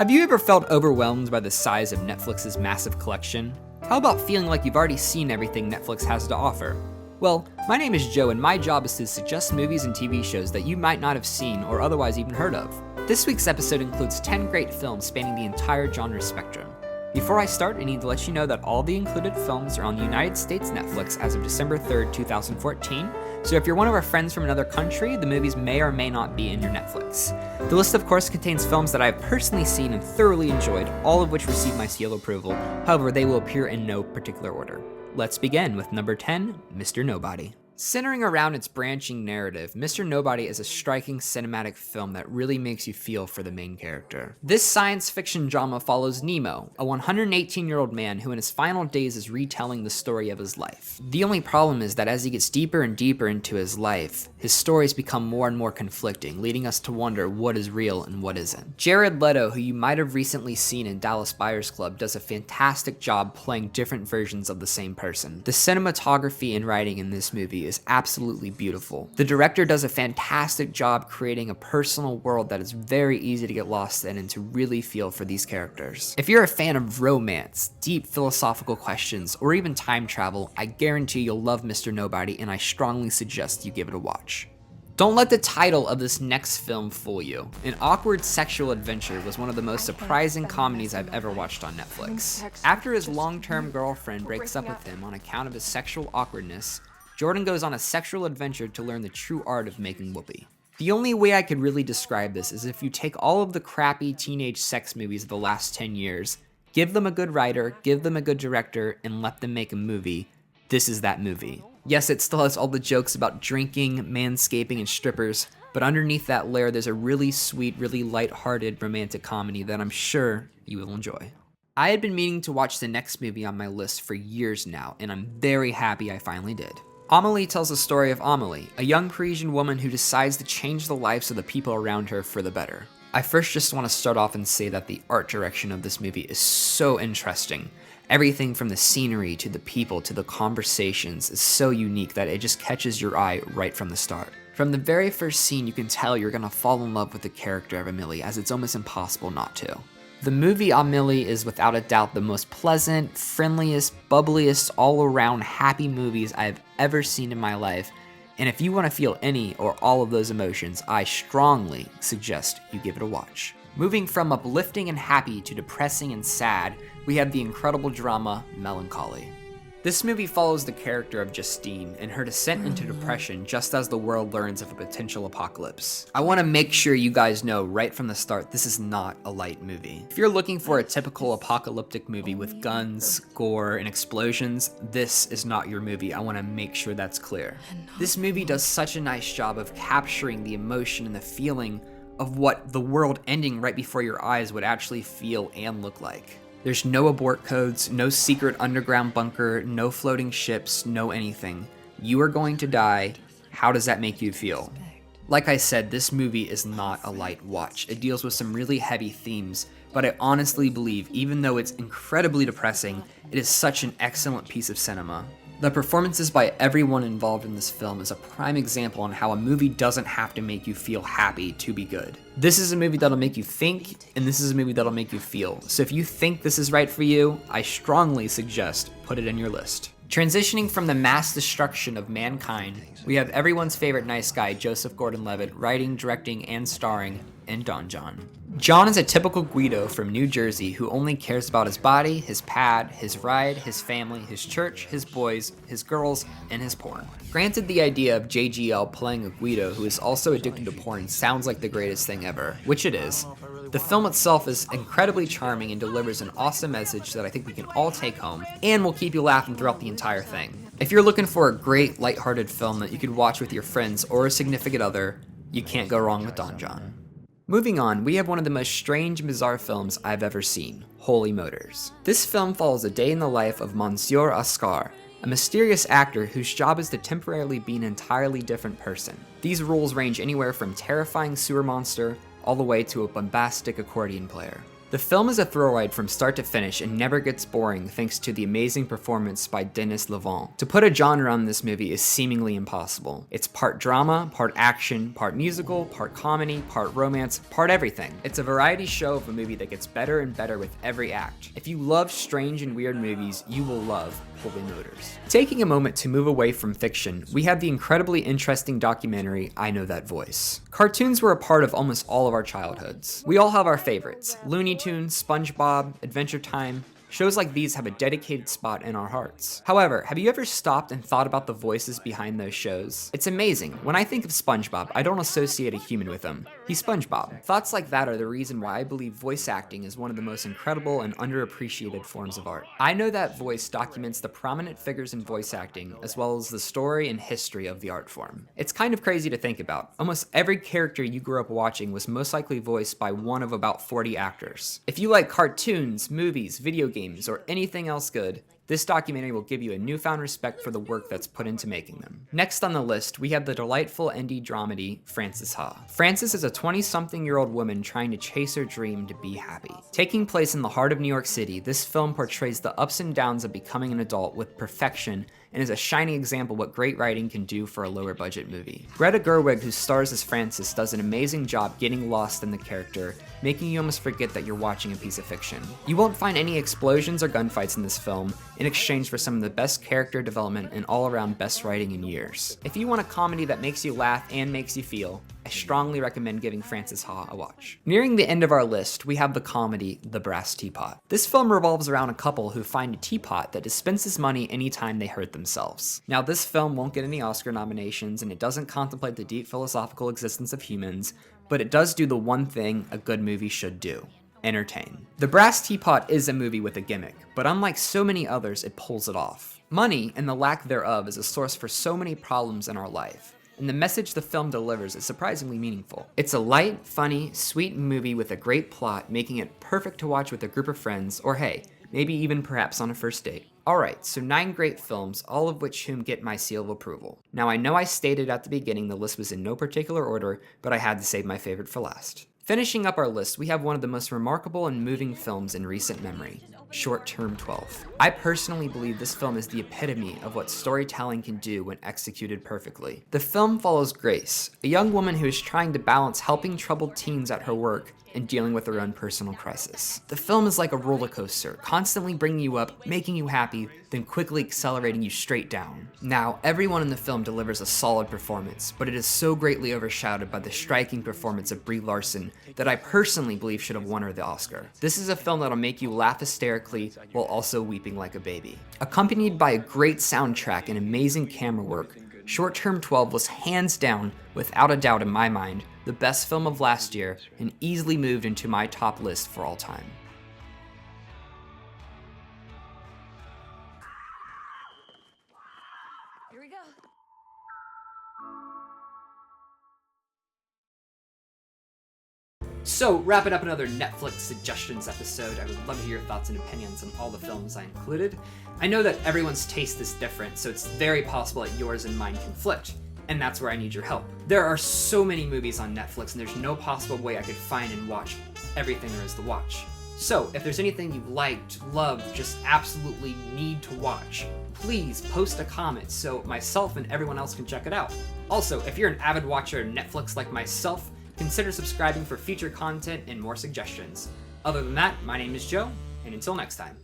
Have you ever felt overwhelmed by the size of Netflix's massive collection? How about feeling like you've already seen everything Netflix has to offer? Well, my name is Joe and my job is to suggest movies and TV shows that you might not have seen or otherwise even heard of. This week's episode includes 10 great films spanning the entire genre spectrum. Before I start, I need to let you know that all the included films are on the United States Netflix as of December 3rd, 2014, so if you're one of our friends from another country, the movies may or may not be in your Netflix. The list of course contains films that I have personally seen and thoroughly enjoyed, all of which receive my seal of approval, however they will appear in no particular order. Let's begin with number 10, Mr. Nobody. Centering around its branching narrative, Mr. Nobody is a striking cinematic film that really makes you feel for the main character. This science fiction drama follows Nemo, a 118-year-old man who in his final days is retelling the story of his life. The only problem is that as he gets deeper and deeper into his life, his stories become more and more conflicting, leading us to wonder what is real and what isn't. Jared Leto, who you might have recently seen in Dallas Buyers Club, does a fantastic job playing different versions of the same person. The cinematography and writing in this movie is absolutely beautiful. The director does a fantastic job creating a personal world that is very easy to get lost in and to really feel for these characters. If you're a fan of romance, deep philosophical questions, or even time travel, I guarantee you'll love Mr. Nobody and I strongly suggest you give it a watch. Don't let the title of this next film fool you. An Awkward Sexual Adventure was one of the most surprising comedies I've ever watched on Netflix. After his long-term girlfriend breaks up with him on account of his sexual awkwardness, Jordan goes on a sexual adventure to learn the true art of making whoopee. The only way I could really describe this is if you take all of the crappy teenage sex movies of the last 10 years, give them a good writer, give them a good director, and let them make a movie, this is that movie. Yes, it still has all the jokes about drinking, manscaping, and strippers, but underneath that layer there's a really sweet, really light-hearted romantic comedy that I'm sure you will enjoy. I had been meaning to watch the next movie on my list for years now, and I'm very happy I finally did. Amelie tells the story of Amelie, a young Parisian woman who decides to change the lives of the people around her for the better. I first just want to start off and say that the art direction of this movie is so interesting. Everything from the scenery to the people to the conversations is so unique that it just catches your eye right from the start. From the very first scene, you can tell you're gonna fall in love with the character of Amelie, as it's almost impossible not to. The movie Amelie is without a doubt the most pleasant, friendliest, bubbliest, all-around happy movies I've ever seen in my life, and if you want to feel any or all of those emotions, I strongly suggest you give it a watch. Moving from uplifting and happy to depressing and sad, we have the incredible drama Melancholia. This movie follows the character of Justine and her descent into depression just as the world learns of a potential apocalypse. I want to make sure you guys know right from the start this is not a light movie. If you're looking for a typical apocalyptic movie with guns, gore, and explosions, this is not your movie. I want to make sure that's clear. This movie does such a nice job of capturing the emotion and the feeling of what the world ending right before your eyes would actually feel and look like. There's no abort codes, no secret underground bunker, no floating ships, no anything. You are going to die. How does that make you feel? Like I said, this movie is not a light watch. It deals with some really heavy themes, but I honestly believe, even though it's incredibly depressing, it is such an excellent piece of cinema. The performances by everyone involved in this film is a prime example on how a movie doesn't have to make you feel happy to be good. This is a movie that'll make you think, and this is a movie that'll make you feel. So if you think this is right for you, I strongly suggest put it in your list. Transitioning from the mass destruction of mankind, we have everyone's favorite nice guy, Joseph Gordon-Levitt, writing, directing, and starring in Don John. John is a typical Guido from New Jersey who only cares about his body, his pad, his ride, his family, his church, his boys, his girls, and his porn. Granted, the idea of JGL playing a Guido who is also addicted to porn sounds like the greatest thing ever, which it is. The film itself is incredibly charming and delivers an awesome message that I think we can all take home, and will keep you laughing throughout the entire thing. If you're looking for a great, lighthearted film that you could watch with your friends or a significant other, you can't go wrong with Don John. Moving on, we have one of the most strange and bizarre films I've ever seen, Holy Motors. This film follows a day in the life of Monsieur Oscar, a mysterious actor whose job is to temporarily be an entirely different person. These roles range anywhere from terrifying sewer monster all the way to a bombastic accordion player. The film is a thrill ride from start to finish and never gets boring thanks to the amazing performance by Denis Lavant. To put a genre on this movie is seemingly impossible. It's part drama, part action, part musical, part comedy, part romance, part everything. It's a variety show of a movie that gets better and better with every act. If you love strange and weird movies, you will love Holy Motors. Taking a moment to move away from fiction, we have the incredibly interesting documentary I Know That Voice. Cartoons were a part of almost all of our childhoods. We all have our favorites: Looney Tunes, SpongeBob, Adventure Time. Shows like these have a dedicated spot in our hearts. However, have you ever stopped and thought about the voices behind those shows? It's amazing. When I think of SpongeBob, I don't associate a human with him. He's SpongeBob. Thoughts like that are the reason why I believe voice acting is one of the most incredible and underappreciated forms of art. I Know That Voice documents the prominent figures in voice acting, as well as the story and history of the art form. It's kind of crazy to think about. Almost every character you grew up watching was most likely voiced by one of about 40 actors. If you like cartoons, movies, video games, or anything else good, this documentary will give you a newfound respect for the work that's put into making them. Next on the list, we have the delightful indie dramedy, Frances Ha. Frances is a 20-something-year-old woman trying to chase her dream to be happy. Taking place in the heart of New York City, this film portrays the ups and downs of becoming an adult with perfection and is a shining example what great writing can do for a lower budget movie. Greta Gerwig, who stars as Frances, does an amazing job getting lost in the character, making you almost forget that you're watching a piece of fiction. You won't find any explosions or gunfights in this film, in exchange for some of the best character development and all-around best writing in years. If you want a comedy that makes you laugh and makes you feel, I strongly recommend giving Frances Ha a watch. Nearing the end of our list, we have the comedy, The Brass Teapot. This film revolves around a couple who find a teapot that dispenses money anytime they hurt themselves. Now, this film won't get any Oscar nominations, and it doesn't contemplate the deep philosophical existence of humans, but it does do the one thing a good movie should do: entertain. The Brass Teapot is a movie with a gimmick, but unlike so many others, it pulls it off. Money, and the lack thereof, is a source for so many problems in our life, and the message the film delivers is surprisingly meaningful. It's a light, funny, sweet movie with a great plot, making it perfect to watch with a group of friends, or hey, maybe even perhaps on a first date. Alright, so 9 great films, all of which whom get my seal of approval. Now I know I stated at the beginning the list was in no particular order, but I had to save my favorite for last. Finishing up our list, we have one of the most remarkable and moving films in recent memory, Short Term 12. I personally believe this film is the epitome of what storytelling can do when executed perfectly. The film follows Grace, a young woman who is trying to balance helping troubled teens at her work and dealing with her own personal crisis. The film is like a roller coaster, constantly bringing you up, making you happy, then quickly accelerating you straight down. Now, everyone in the film delivers a solid performance, but it is so greatly overshadowed by the striking performance of Brie Larson that I personally believe should have won her the Oscar. This is a film that'll make you laugh hysterically while also weeping like a baby. Accompanied by a great soundtrack and amazing camera work, Short Term 12 was hands down, without a doubt in my mind, the best film of last year and easily moved into my top list for all time. Here we go. So, wrapping up another Netflix suggestions episode, I would love to hear your thoughts and opinions on all the films I included. I know that everyone's taste is different, so it's very possible that yours and mine conflict, and that's where I need your help. There are so many movies on Netflix, and there's no possible way I could find and watch everything there is to watch. So, if there's anything you've liked, loved, just absolutely need to watch, please post a comment so myself and everyone else can check it out. Also, if you're an avid watcher of Netflix like myself, consider subscribing for future content and more suggestions. Other than that, my name is Joe, and until next time.